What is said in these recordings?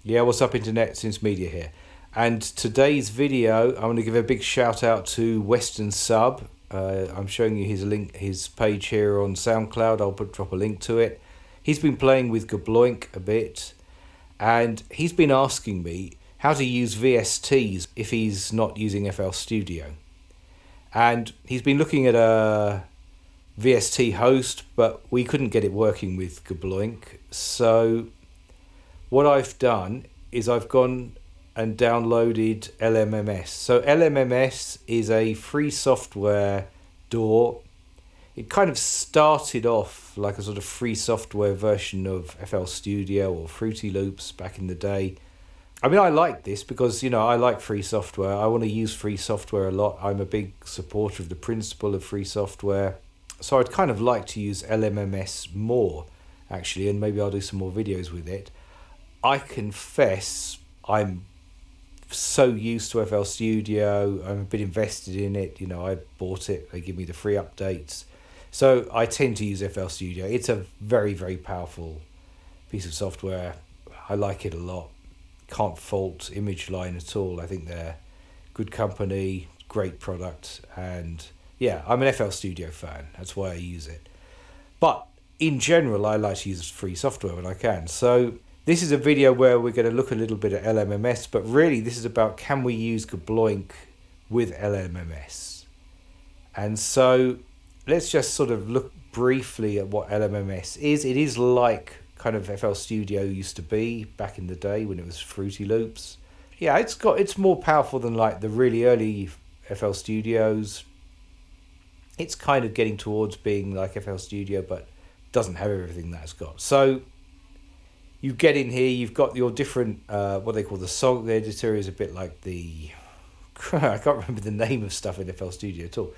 Yeah, what's up internet, Since Media here. And today's video, I'm going to give a big shout out to Western Sub. I'm showing you his page here on SoundCloud. I'll drop a link to it. He's been playing with Gbloink a bit, and he's been asking me how to use VSTs if he's not using FL Studio. And he's been looking at a VST host, but we couldn't get it working with Gbloink. So what I've done is I've gone and downloaded LMMS. So LMMS is a free software DAW. It kind of started off like a sort of free software version of FL Studio or Fruity Loops back in the day. I mean, I like this because, you know, I like free software. I want to use free software a lot. I'm a big supporter of the principle of free software. So I'd kind of like to use LMMS more, actually, and maybe I'll do some more videos with it. I confess I'm so used to FL Studio. I'm a bit invested in it. You know, I bought it. They give me the free updates. So I tend to use FL Studio. It's a very, very powerful piece of software. I like it a lot. Can't fault Image Line at all. I think they're good company, great product. And yeah, I'm an FL Studio fan. That's why I use it. But in general, I like to use free software when I can. So this is a video where we're going to look a little bit at LMMS, but really this is about can we use Gbloink with LMMS. And so let's just sort of look briefly at what LMMS is. It is like kind of FL Studio used to be back in the day when it was Fruity Loops. Yeah, it's more powerful than like the really early FL Studios. It's kind of getting towards being like FL Studio, but doesn't have everything that it's got. So you get in here, you've got your different, what they call the song editor is a bit like the, I can't remember the name of stuff in FL Studio at all.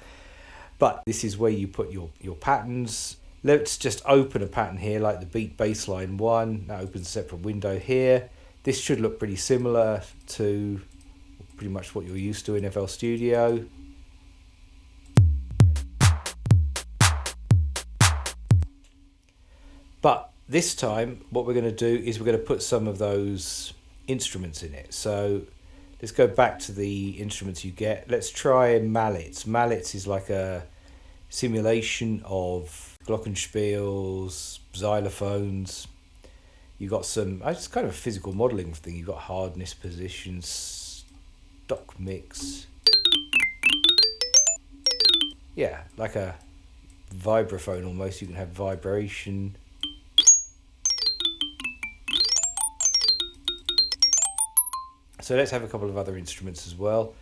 But this is where you put your patterns. Let's just open a pattern here like the beat baseline 1. That opens a separate window here. This should look pretty similar to pretty much what you're used to in FL Studio. But this time, what we're going to do is we're going to put some of those instruments in it. So let's go back to the instruments you get. Let's try mallets. Mallets is like a simulation of glockenspiels, xylophones. You got some, it's kind of a physical modeling thing. You've got hardness, positions, stock mix. Yeah, like a vibraphone almost. You can have vibration. So let's have a couple of other instruments as well.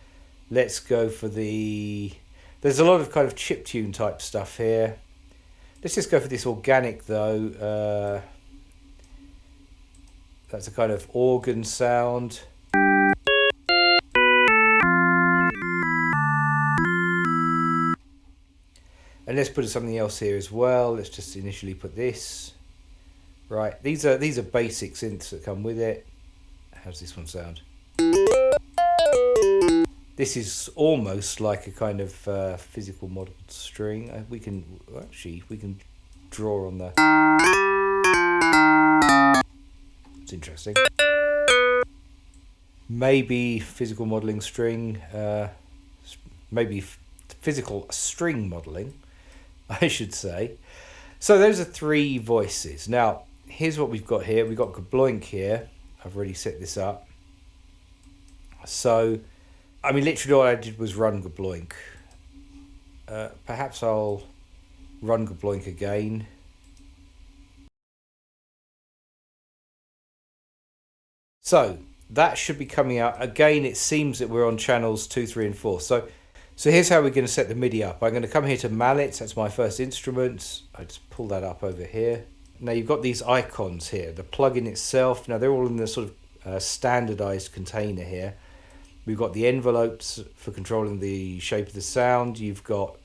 Let's go for there's a lot of kind of chiptune type stuff here. Let's just go for this organic though. That's a kind of organ sound. And let's put something else here as well. Let's just initially put this. Right, these are basic synths that come with it. How's this one sound? This is almost like a kind of physical modeled string. We can draw on the. It's interesting. Maybe physical modeling string. Maybe physical string modeling, I should say. So those are 3 voices. Now here's what we've got here. We've got Gbloink here. I've already set this up. So, I mean, literally all I did was run Gbloink. Perhaps I'll run Gbloink again. So, that should be coming out. Again, it seems that we're on channels 2, 3, and 4. So here's how we're going to set the MIDI up. I'm going to come here to mallets. That's my first instrument. I just pull that up over here. Now, you've got these icons here. The plugin itself. Now, they're all in the sort of standardized container here. We've got the envelopes for controlling the shape of the sound. You've got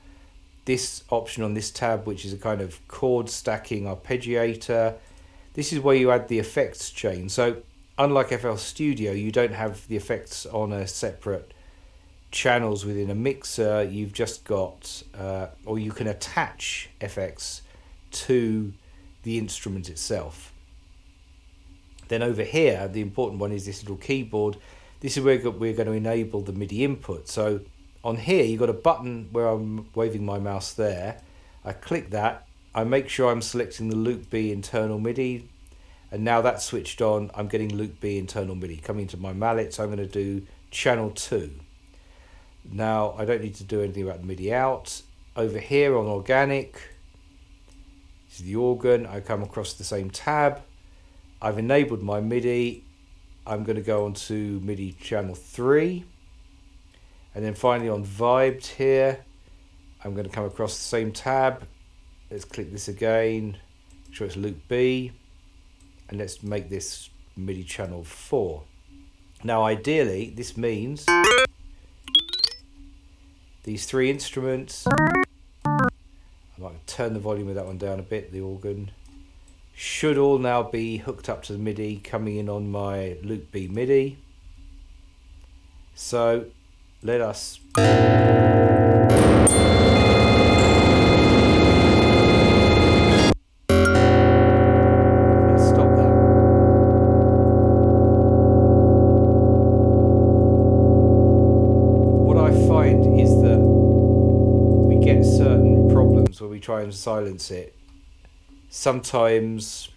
this option on this tab, which is a kind of chord stacking arpeggiator. This is where you add the effects chain. So unlike FL Studio, you don't have the effects on a separate channels within a mixer. You've just got, or you can attach effects to the instrument itself. Then over here, the important one is this little keyboard. This is where we're going to enable the MIDI input. So on here, you've got a button where I'm waving my mouse there. I click that. I make sure I'm selecting the Loop B internal MIDI. And now that's switched on. I'm getting Loop B internal MIDI coming to my mallet. So I'm going to do channel 2. Now I don't need to do anything about the MIDI out. Over here on organic, this is the organ. I come across the same tab. I've enabled my MIDI. I'm going to go on to MIDI channel 3. And then finally on vibed here, I'm going to come across the same tab. Let's click this again. Make sure it's Loop B. And let's make this MIDI channel 4. Now ideally, this means these 3 instruments, I might turn the volume of that one down a bit, the organ, should all now be hooked up to the MIDI coming in on my Loop B MIDI. So let us stop that. What I find is that we get certain problems where we try and silence it. Sometimes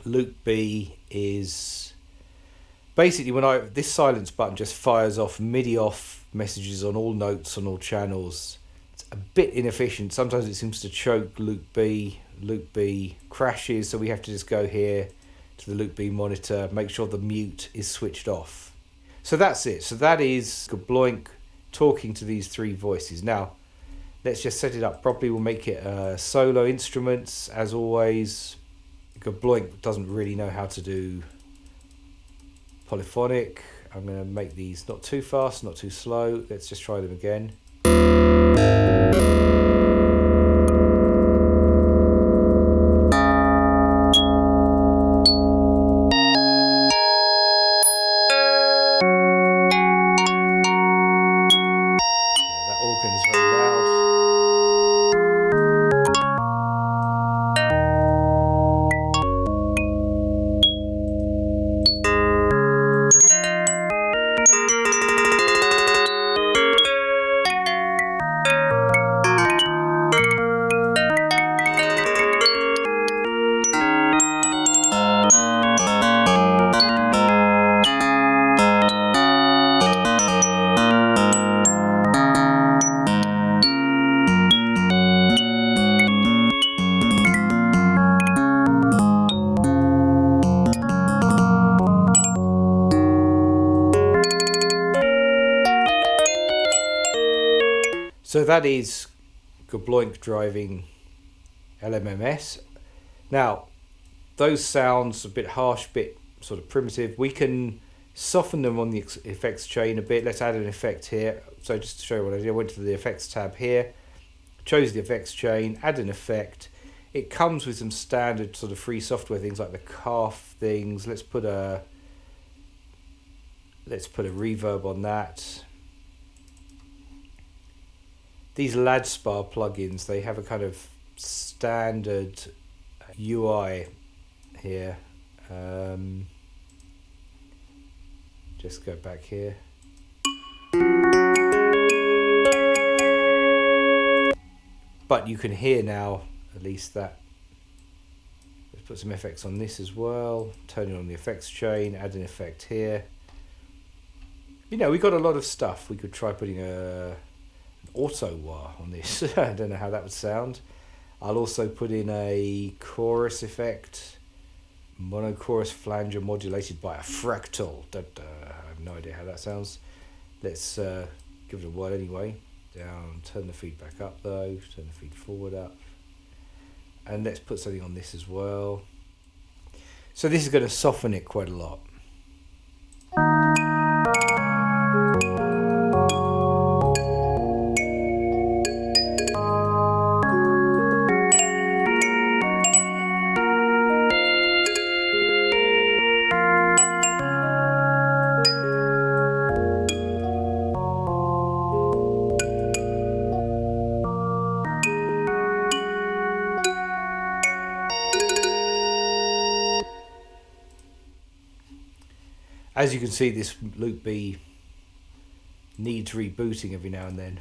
Loop B is basically when this silence button just fires off MIDI off messages on all notes on all channels. It's a bit inefficient. Sometimes it seems to choke Loop B. Loop B crashes, so we have to just go here to the Loop B monitor, make sure the mute is switched off. So that's it. So that is Gbloink talking to these 3 voices. Now let's just set it up properly. We'll make it solo instruments as always. Gbloink doesn't really know how to do polyphonic. I'm going to make these not too fast, not too slow. Let's just try them again. That organ is very loud. So that is Gbloink driving LMMS. Now, those sounds a bit harsh, a bit sort of primitive. We can soften them on the effects chain a bit. Let's add an effect here. So just to show you what I did, I went to the effects tab here, chose the effects chain, add an effect. It comes with some standard sort of free software things like the calf things. Let's put a reverb on that. These LADSPA plugins, they have a kind of standard UI here. Just go back here. But you can hear now, at least that. Let's put some effects on this as well. Turn it on the effects chain, add an effect here. You know, we got a lot of stuff. We could try putting an auto wah on this. I don't know how that would sound. I'll also put in a chorus effect. Monochorus flanger modulated by a fractal. I have no idea how that sounds. Let's give it a whirl anyway. Down, turn the feed back up though, turn the feed forward up. And let's put something on this as well. So this is going to soften it quite a lot. As you can see, this loop B needs rebooting every now and then.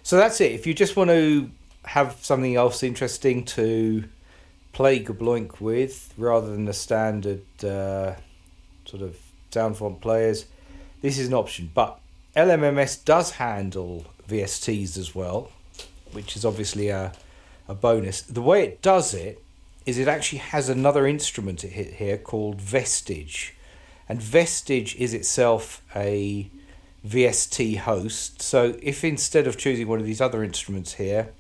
So that's it. If you just want to have something else interesting to play Gbloink with, rather than the standard sort of sound font players, this is an option. But LMMS does handle VSTs as well, which is obviously a bonus. The way it does it is it actually has another instrument it hit here called Vestige. And Vestige is itself a VST host. So if instead of choosing one of these other instruments here,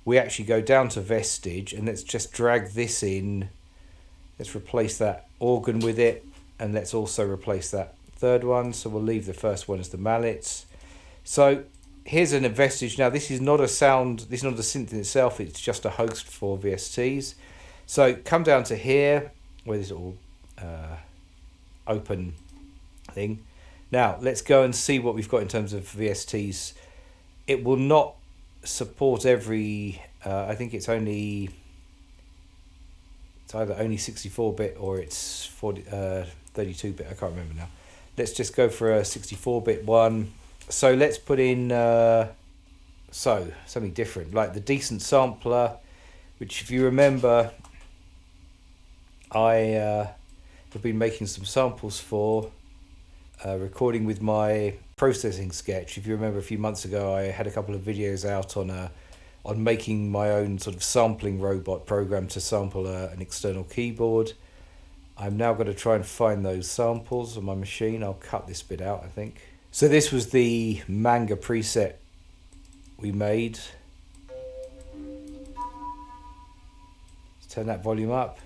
we actually go down to Vestige, and let's just drag this in. Let's replace that organ with it, and let's also replace that third one. So we'll leave the first one as the mallets. So here's a Vestige. Now this is not a sound, this is not a synth in itself, it's just a host for VSTs. So come down to here, where this little open thing. Now let's go and see what we've got in terms of VSTs. It will not support every, I think it's either only 64-bit or it's 32-bit, I can't remember now. Let's just go for a 64-bit one. So let's put in something different, like the Decent Sampler, which if you remember, I have been making some samples for, recording with my processing sketch. If you remember a few months ago, I had a couple of videos out on making my own sort of sampling robot program to sample an external keyboard. I'm now going to try and find those samples on my machine. I'll cut this bit out, I think. So this was the manga preset we made. Let's turn that volume up.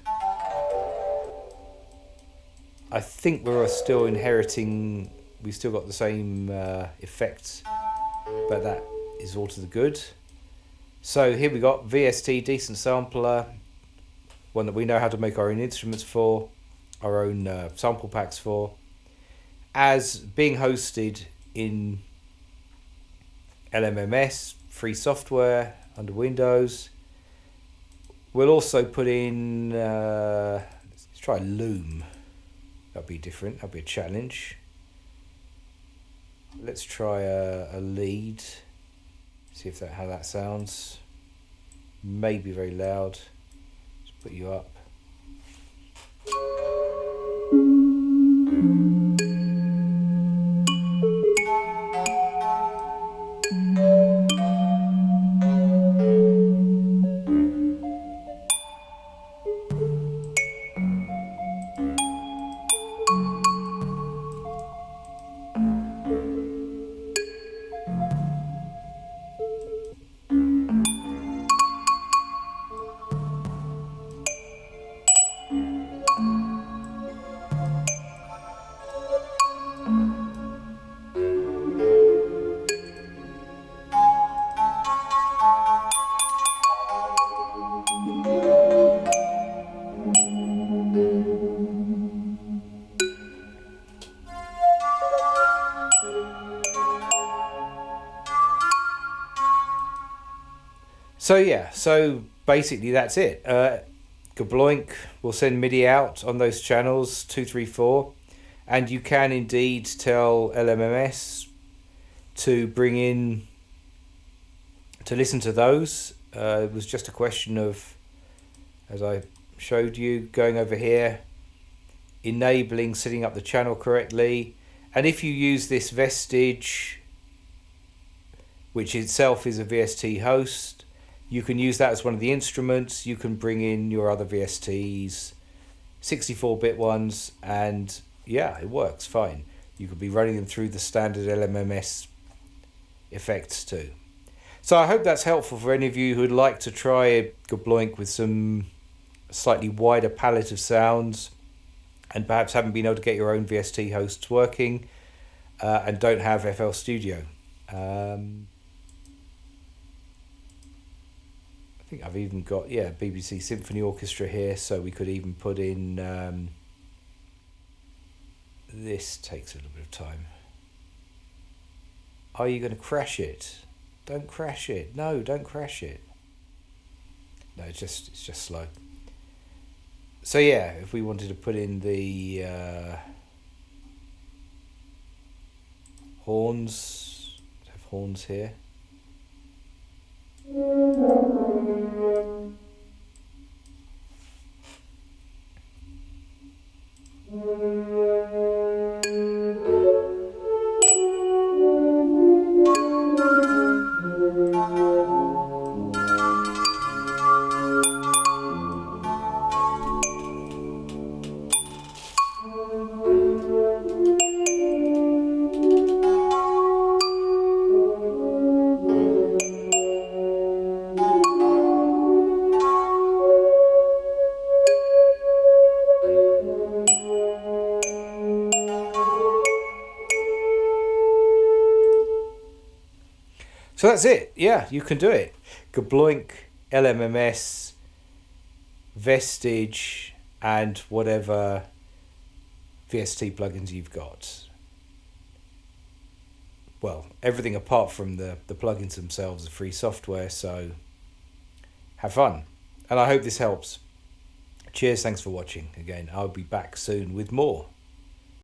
I think we're still inheriting, we've still got the same effects, but that is all to the good. So here we got VST, Decent Sampler, one that we know how to make our own instruments for, our own sample packs for, as being hosted in LMMS, free software under Windows. We'll also put in, let's try Loom. That'll be different, that'll be a challenge. Let's try a lead, see if how that sounds. Maybe very loud. Let's put you up. So yeah, so basically that's it. Gbloink will send MIDI out on those channels 2, 3, 4, and you can indeed tell LMMS to bring in, to listen to those. It was just a question of, as I showed you, going over here, enabling setting up the channel correctly, and if you use this Vestige, which itself is a VST host, you can use that as one of the instruments. You can bring in your other VSTs, 64-bit ones, and yeah, it works fine. You could be running them through the standard LMMS effects too. So I hope that's helpful for any of you who would like to try Gbloink with some slightly wider palette of sounds, and perhaps haven't been able to get your own VST hosts working, and don't have FL Studio. I think I've even got, yeah, BBC Symphony Orchestra here, so we could even put in, this takes a little bit of time. Are you going to crash it? Don't crash it. No, don't crash it. No, it's just slow. So yeah, if we wanted to put in the horns, have horns here. So that's it. Yeah, you can do it. Gbloink, LMMS, Vestige, and whatever VST plugins you've got. Well, everything apart from the plugins themselves are free software, so have fun. And I hope this helps. Cheers, thanks for watching. Again, I'll be back soon with more.